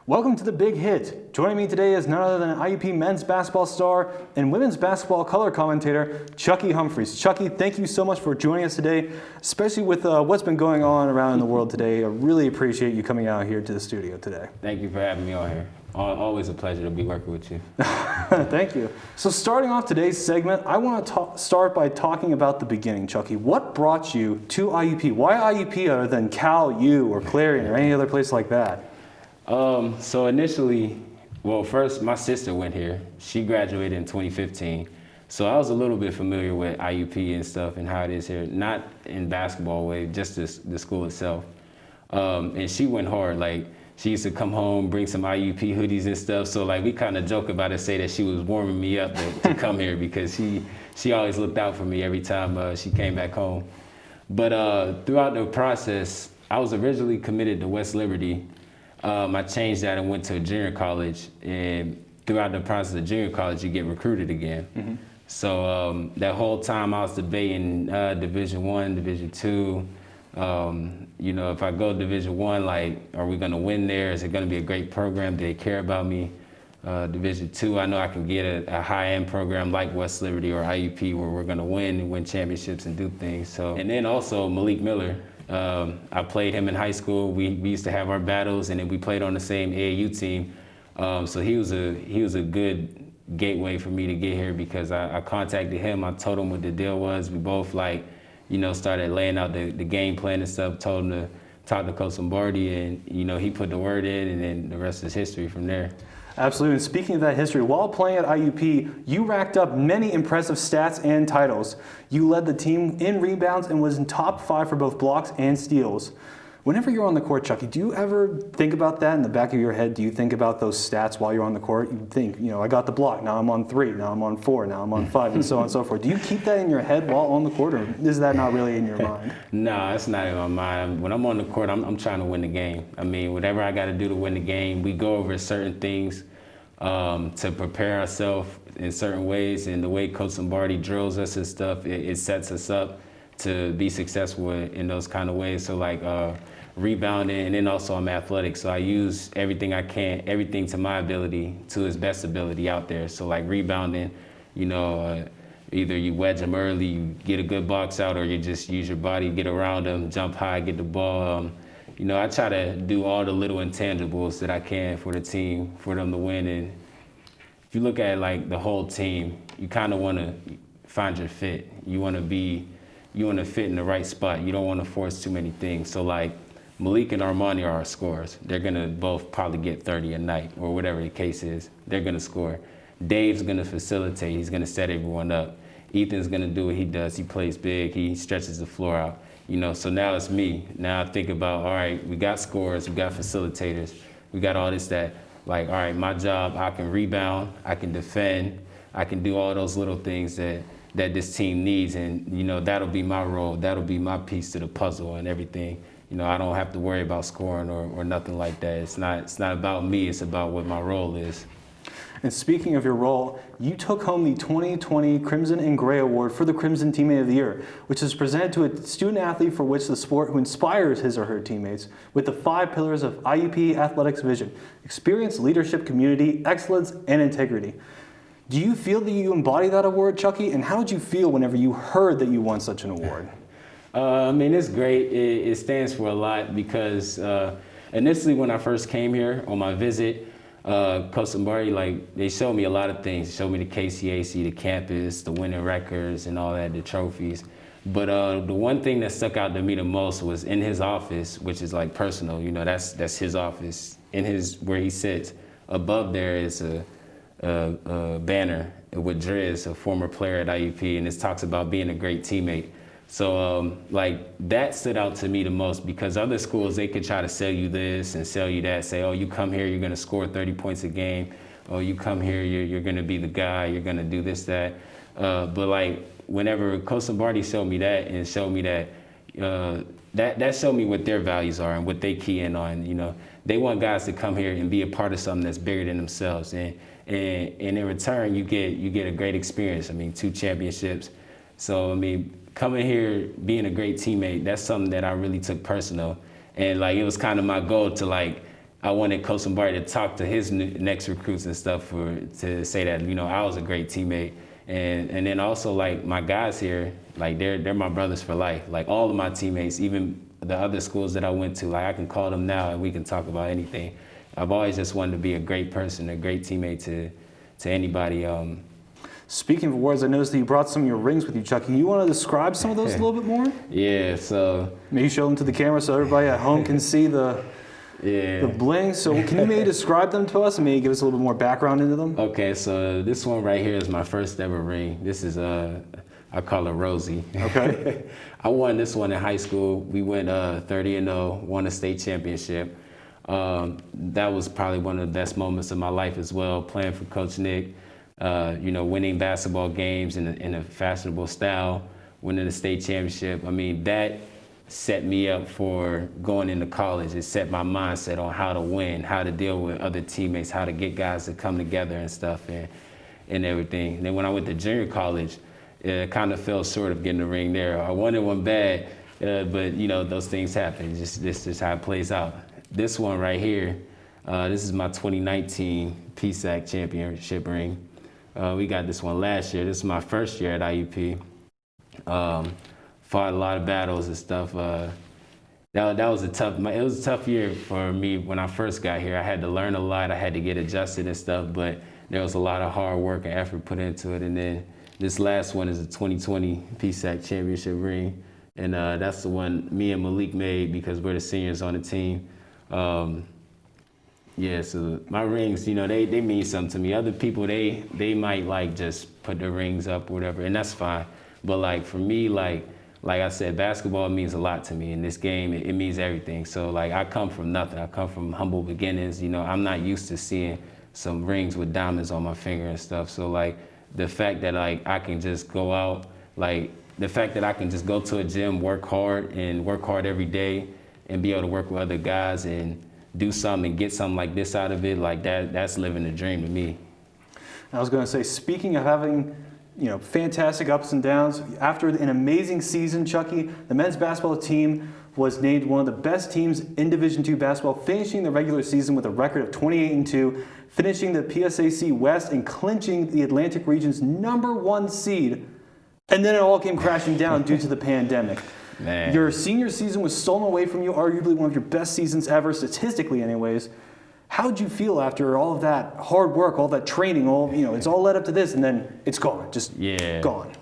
Welcome to The Big Hit. Joining me today is none other than IUP men's basketball star and women's basketball color commentator, Chucky Humphries. Chucky, thank you so much for joining us today, especially with what's been going on around in the world today. I really appreciate you coming out here to the studio today. Thank you for having me on here. Always a pleasure to be working with you. Thank you. So starting off today's segment, I want to start by talking about the beginning, Chucky. What brought you to IUP? Why IUP other than Cal, U, or Clarion, or any other place like that? So initially, first my sister went here. She graduated in 2015. So I was a little bit familiar with IUP and stuff and how it is here, not in basketball way, just the school itself. And she went hard. Like, she used to come home, bring some IUP hoodies and stuff. So like, we kind of joke about it, say that she was warming me up to come here because she always looked out for me every time she came back home. But throughout the process, I was originally committed to West Liberty. I changed that and went to a junior college, and throughout the process of junior college, you get recruited again. Mm-hmm. So that whole time I was debating Division I, Division II. If I go Division I, like, are we gonna win there? Is it gonna be a great program? Do they care about me? Division II, I know I can get a high-end program like West Liberty or IUP where we're gonna win and win championships and do things. So, and then also Malik Miller. I played him in high school. We used to have our battles, and then we played on the same AAU team. So he was a good gateway for me to get here because I contacted him. I told him what the deal was. We both started laying out the game plan and stuff. Told him to talk to Coach Lombardi, and he put the word in, and then the rest is history from there. Absolutely. And speaking of that history, while playing at IUP, you racked up many impressive stats and titles. You led the team in rebounds and was in top 5 for both blocks and steals. Whenever you're on the court, Chucky, do you ever think about that in the back of your head? Do you think about those stats while you're on the court? You think, I got the block, now I'm on 3, now I'm on 4, now I'm on 5, and so on and so forth. Do you keep that in your head while on the court, or is that not really in your mind? No, it's not in my mind. When I'm on the court, I'm trying to win the game. I mean, whatever I got to do to win the game, we go over certain things to prepare ourselves in certain ways, and the way Coach Lombardi drills us and stuff, it sets us up to be successful in those kind of ways. So like rebounding, and then also I'm athletic, so I use everything I can, everything to my ability, to his best ability out there. So like rebounding, either you wedge them early, you get a good box out, or you just use your body, get around them, jump high, get the ball. I try to do all the little intangibles that I can for the team, for them to win. And if you look at like the whole team, you kind of want to find your fit. You want to fit in the right spot. You don't want to force too many things. So like Malik and Armani are our scorers. They're going to both probably get 30 a night, or whatever the case is. They're going to score. Dave's going to facilitate. He's going to set everyone up. Ethan's going to do what he does. He plays big. He stretches the floor out. So now it's me. Now I think about, all right, we got scorers, we got facilitators, we got all this that, like, all right, my job, I can rebound, I can defend, I can do all those little things that this team needs, and, that'll be my role, that'll be my piece to the puzzle and everything. I don't have to worry about scoring or nothing like that. It's not about me, it's about what my role is. And speaking of your role, you took home the 2020 Crimson and Gray Award for the Crimson Teammate of the Year, which is presented to a student athlete for which the sport who inspires his or her teammates with the 5 pillars of IUP athletics vision: experience, leadership, community, excellence, and integrity. Do you feel that you embody that award, Chucky? And how did you feel whenever you heard that you won such an award? It's great. It stands for a lot because initially when I first came here on my visit, Coach Lombardi, they showed me a lot of things. They showed me the KCAC, the campus, the winning records and all that, the trophies. But the one thing that stuck out to me the most was in his office, which is like personal, that's his office. Where he sits, above there is a banner with Driz, a former player at IUP, and it talks about being a great teammate. So that stood out to me the most, because other schools, they could try to sell you this and sell you that, say, oh, you come here, you're going to score 30 points a game. Oh, you come here, you're going to be the guy, you're going to do this, that. But whenever Coach Lombardi showed me that and showed me that, that showed me what their values are and what they key in on. They want guys to come here and be a part of something that's bigger than themselves. And in return, you get a great experience. 2 championships. So, coming here, being a great teammate, that's something that I really took personal. And it was kind of my goal to I wanted Coach Lombardi to talk to his next recruits and stuff to say that, you know, I was a great teammate. And then also, like, my guys here, like, they're my brothers for life. Like, all of my teammates, even the other schools that I went to, like, I can call them now and we can talk about anything. I've always just wanted to be a great person, a great teammate to anybody. Speaking of awards, I noticed that you brought some of your rings with you, Chucky. You want to describe some of those a little bit more? Yeah, so. Maybe show them to the camera so everybody at home can see the bling. So can you maybe describe them to us and maybe give us a little bit more background into them? Okay, so this one right here is my first ever ring. This is, I call her Rosie. Okay. I won this one in high school. We went 30-0, won a state championship. That was probably one of the best moments of my life as well, playing for Coach Nick. You know, winning basketball games in a fashionable style, winning the state championship. I mean, that set me up for going into college. It set my mindset on how to win, how to deal with other teammates, how to get guys to come together and stuff and everything. And then when I went to junior college, it kind of fell short of getting a ring there. I wanted one bad, but, you know, those things happen. This is how it plays out. This one right here, this is my 2019 PSAC championship ring. We got this one last year. This is my first year at IUP. Fought a lot of battles and stuff. That was a tough year for me when I first got here. I had to learn a lot. I had to get adjusted and stuff, but there was a lot of hard work and effort put into it. And then this last one is a 2020 PSAC championship ring. And that's the one me and Malik made because we're the seniors on the team. Yeah, so my rings, you know, they mean something to me. Other people, they might like just put their rings up or whatever, and that's fine. But like for me, like I said, basketball means a lot to me. In this game, it means everything. So like I come from nothing. I come from humble beginnings. You know, I'm not used to seeing some rings with diamonds on my finger and stuff. So like the fact that like I can just go out, like the fact that I can just go to a gym, work hard every day and be able to work with other guys and do something and get something like this out of it, like that's living the dream to me. I was going to say, speaking of having, you know, fantastic ups and downs, after an amazing season, Chucky, the men's basketball team was named one of the best teams in Division II basketball, finishing the regular season with a record of 28-2, finishing the PSAC West and clinching the Atlantic region's #1 seed. And then it all came crashing down due to the pandemic. Man. Your senior season was stolen away from you, arguably one of your best seasons ever, statistically anyways. How'd you feel after all of that hard work, all that training, it's all led up to this, and then it's gone, gone?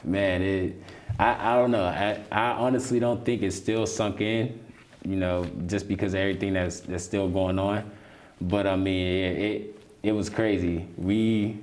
Man, I don't know. I honestly don't think it's still sunk in, you know, just because of everything that's still going on. But I mean, it was crazy. We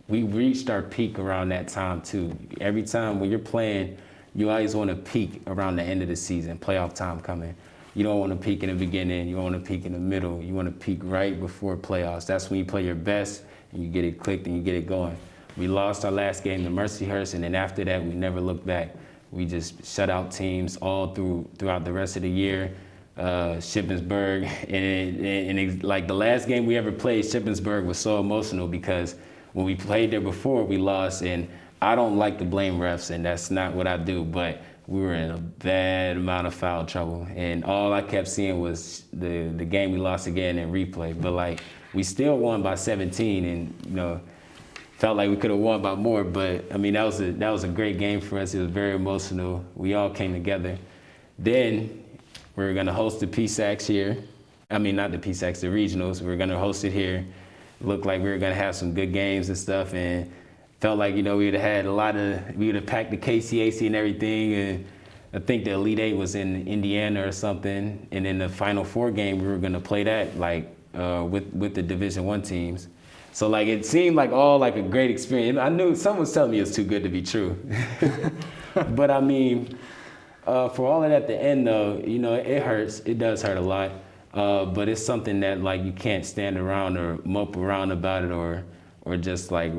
reached our peak around that time too. Every time when you're playing, you always want to peak around the end of the season, playoff time coming. You don't want to peak in the beginning, you don't want to peak in the middle, you want to peak right before playoffs. That's when you play your best and you get it clicked and you get it going. We lost our last game to Mercyhurst, and then after that, we never looked back. We just shut out teams all throughout the rest of the year. Shippensburg, and like the last game we ever played, Shippensburg was so emotional because when we played there before, we lost, and I don't like to blame refs, and that's not what I do, but we were in a bad amount of foul trouble, and all I kept seeing was the game we lost again in replay. But like, we still won by 17, and you know, felt like we could have won by more. But I mean, that was a great game for us. It was very emotional. We all came together. Then we were gonna host the PSACs here. I mean, not the PSACs, the regionals. We were gonna host it here. It looked like we were gonna have some good games and stuff, and felt like, you know, we would have packed the KCAC and everything, and I think the Elite Eight was in Indiana or something, and in the Final Four game, we were gonna play that, like, with the Division I teams. So, like, it seemed like all, like, a great experience. I knew someone was telling me it was too good to be true. But, I mean, for all of that at the end, though, you know, it hurts. It does hurt a lot. But it's something that, like, you can't stand around or mope around about it or just, like,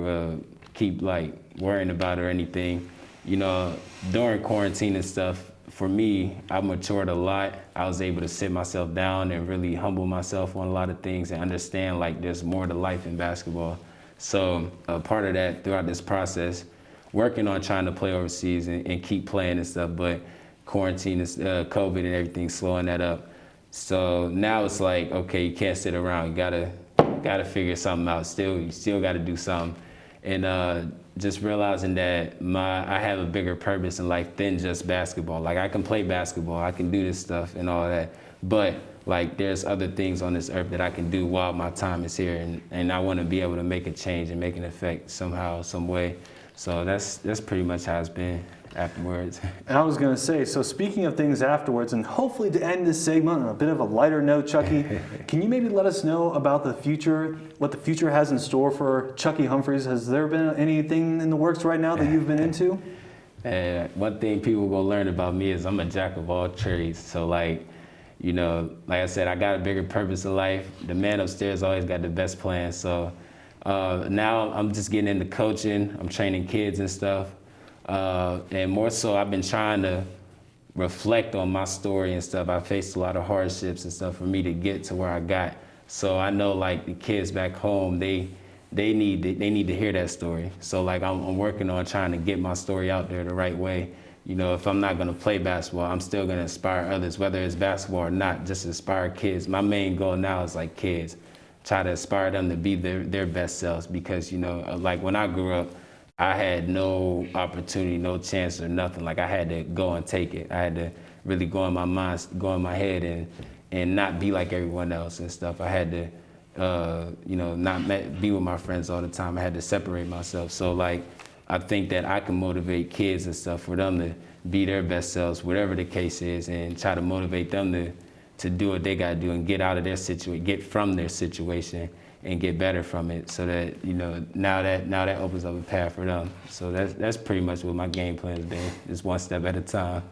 keep like worrying about or anything. You know, during quarantine and stuff, for me, I matured a lot. I was able to sit myself down and really humble myself on a lot of things and understand like there's more to life in basketball. So part of that throughout this process, working on trying to play overseas and keep playing and stuff, but quarantine is COVID and everything slowing that up. So now it's like, okay, you can't sit around. You gotta figure something out. You still gotta do something. And just realizing that I have a bigger purpose in life than just basketball. Like, I can play basketball, I can do this stuff and all that, but like, there's other things on this earth that I can do while my time is here, and I want to be able to make a change and make an effect somehow, some way. So that's pretty much how it's been afterwards. And I was going to say, so speaking of things afterwards, and hopefully to end this segment on a bit of a lighter note, Chucky, can you maybe let us know about the future, what the future has in store for Chucky Humphries? Has there been anything in the works right now that you've been into? One thing people gonna learn about me is I'm a jack of all trades. So like, you know, like I said, I got a bigger purpose in life. The man upstairs always got the best plan. So now I'm just getting into coaching. I'm training kids and stuff. And more so, I've been trying to reflect on my story and stuff. I faced a lot of hardships and stuff for me to get to where I got. So I know, like, the kids back home, they need to hear that story. So like, I'm working on trying to get my story out there the right way. You know, if I'm not gonna play basketball, I'm still gonna inspire others, whether it's basketball or not, just inspire kids. My main goal now is like kids, try to inspire them to be their best selves, because, you know, like when I grew up, I had no opportunity, no chance or nothing. Like, I had to go and take it. I had to really go in my mind, go in my head and not be like everyone else and stuff. I had to, you know, not be with my friends all the time. I had to separate myself. So like, I think that I can motivate kids and stuff for them to be their best selves, whatever the case is, and try to motivate them to do what they gotta do and get out of their situation, get from their situation and get better from it, so that, you know, now that opens up a path for them. So that's pretty much what my game plan has been, just one step at a time.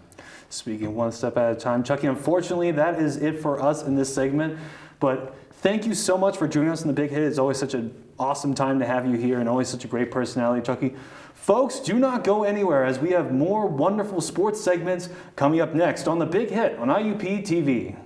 Speaking one step at a time, Chucky, unfortunately, that is it for us in this segment. But thank you so much for joining us in the Big Hit. It's always such an awesome time to have you here, and always such a great personality, Chucky. Folks, do not go anywhere, as we have more wonderful sports segments coming up next on the Big Hit on IUP-TV.